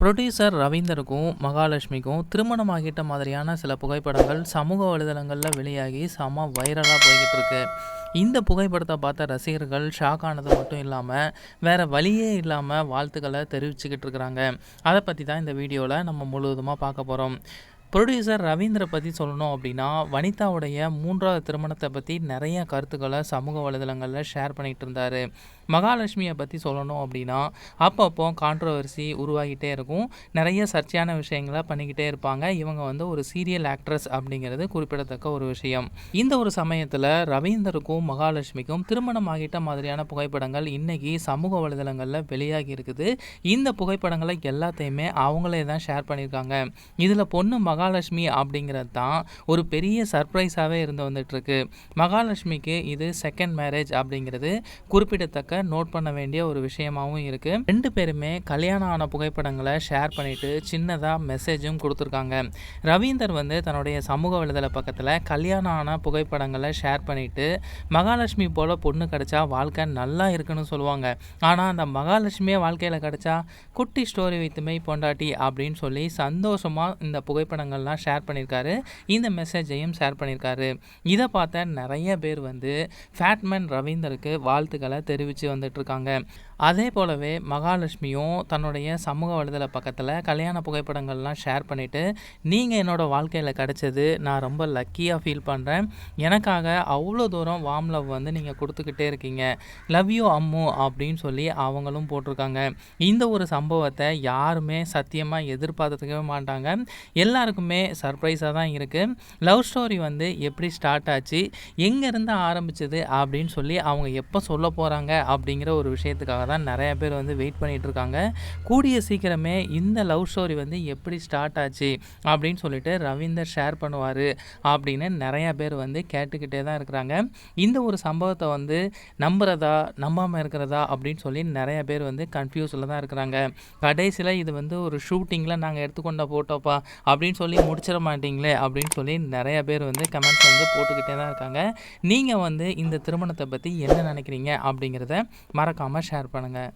Producer ரவீந்தருக்கும் மகாலட்சுமிக்கும் திருமணமாகிட்ட மாதிரியான சில புகைப்படங்கள் சமூக வலைதளங்களில் வெளியாகி செம வைரலாக போய்கிட்டு இருக்கு. இந்த புகைப்படத்தை பார்த்த ரசிகர்கள் ஷாக் ஆனது மட்டும் இல்லாமல் வேற வழியே இல்லாமல் வாழ்த்துக்களை தெரிவிச்சுக்கிட்டு இருக்கிறாங்க. அதை பற்றி தான் இந்த வீடியோவில் நம்ம முழுவதுமாக பார்க்க போகிறோம். புரொடியூசர் ரவீந்திர பற்றி சொல்லணும் அப்படின்னா, வனிதாவுடைய 3வது திருமணத்தை பற்றி நிறைய கருத்துக்களை சமூக வலைதளங்களில் ஷேர் பண்ணிகிட்டு இருந்தார். மகாலட்சுமியை பற்றி சொல்லணும் அப்படின்னா, அப்பப்போ கான்ட்ரவர்சி உருவாகிட்டே இருக்கும். நிறைய சர்ச்சையான விஷயங்களை பண்ணிக்கிட்டே இருப்பாங்க. இவங்க ஒரு சீரியல் ஆக்ட்ரஸ் அப்படிங்கிறது குறிப்பிடத்தக்க ஒரு விஷயம். இந்த ஒரு சமயத்தில் ரவீந்தருக்கும் மகாலட்சுமிக்கும் திருமணம் ஆகிட்ட மாதிரியான புகைப்படங்கள் இன்னைக்கு சமூக வலைதளங்களில் வெளியாகி இருக்குது. இந்த புகைப்படங்களை எல்லாத்தையுமே அவங்களே தான் ஷேர் பண்ணியிருக்காங்க. இதில் பொண்ணு மகாலட்சுமி அப்படிங்கிறது தான் ஒரு பெரிய சர்ப்ரைஸாகவே இருந்து வந்துட்டுருக்கு. மகாலட்சுமிக்கு இது செகண்ட் மேரேஜ் அப்படிங்கிறது குறிப்பிடத்தக்க நோட் பண்ண வேண்டிய ஒரு விஷயமாகவும் இருக்குது. 2 பேருமே கல்யாணம் ஆன புகைப்படங்களை ஷேர் பண்ணிவிட்டு சின்னதாக மெசேஜும் கொடுத்துருக்காங்க. ரவீந்தர் தன்னுடைய சமூக வலைதள பக்கத்தில் கல்யாணம் ஆன புகைப்படங்களை ஷேர் பண்ணிவிட்டு, மகாலட்சுமி போல் பொண்ணு கிடச்சா வாழ்க்கை நல்லா இருக்குன்னு சொல்லுவாங்க. ஆனால் அந்த மகாலட்சுமியே வாழ்க்கையில் கிடச்சா குட்டி ஸ்டோரி வைத்துமை பொண்டாட்டி அப்படின்னு சொல்லி சந்தோஷமாக இந்த புகைப்படங்கள்லாம் ஷேர் பண்ணியிருக்காரு. இந்த மெசேஜையும் ஷேர் பண்ணியிருக்காரு. இதை பார்த்த நிறைய பேர் ஃபேட்மேன் ரவீந்தருக்கு வாழ்த்துக்களை தெரிவித்து வந்துட்டுருக்காங்க. அதே போலவே மகாலட்சுமியும் தன்னுடைய சமூக வலைதள பக்கத்தில் கல்யாண புகைப்படங்கள்லாம் ஷேர் பண்ணிவிட்டு, நீங்கள் என்னோடய வாழ்க்கையில் கிடச்சது நான் ரொம்ப லக்கியாக ஃபீல் பண்ணுறேன். எனக்காக அவ்வளோ தூரம் வார்ம் லவ் நீங்கள் கொடுத்துக்கிட்டே இருக்கீங்க. லவ் யூ அம்மு அப்படின்னு சொல்லி அவங்களும் போட்டிருக்காங்க. இந்த ஒரு சம்பவத்தை யாருமே சத்தியமாக எதிர்பார்த்துக்கவே மாட்டாங்க. எல்லாருக்குமே சர்ப்ரைஸாக தான் இருக்குது. லவ் ஸ்டோரி எப்படி ஸ்டார்ட் ஆச்சு, எங்கேருந்து ஆரம்பிச்சது அப்படின்னு சொல்லி அவங்க எப்போ சொல்ல போகிறாங்க அப்படிங்கிற ஒரு விஷயத்துக்காக தான் நிறைய பேர் வெயிட் பண்ணிகிட்டு இருக்காங்க. கூடிய சீக்கிரமே இந்த லவ் ஸ்டோரி எப்படி ஸ்டார்ட் ஆச்சு அப்படின்னு சொல்லிட்டு ரவீந்தர் ஷேர் பண்ணுவார் அப்படின்னு நிறைய பேர் கேட்டுக்கிட்டே தான் இருக்கிறாங்க. இந்த ஒரு சம்பவத்தை நம்புறதா நம்பாமல் இருக்கிறதா அப்படின்னு சொல்லி நிறைய பேர் கன்ஃபியூஸில் தான் இருக்கிறாங்க. கடைசியில் இது ஒரு ஷூட்டிங்கில் நாங்கள் எடுத்துக்கொண்ட ஃபோட்டோப்பா அப்படின்னு சொல்லி முடிச்சிட மாட்டீங்களே அப்படின்னு சொல்லி நிறைய பேர் கமெண்ட்ஸ் போட்டுக்கிட்டே தான் இருக்காங்க. நீங்கள் இந்த திருமணத்தை பற்றி என்ன நினைக்கிறீங்க அப்படிங்கிறத மறக்காமல் ஷேர் பண்ணுங்கள்.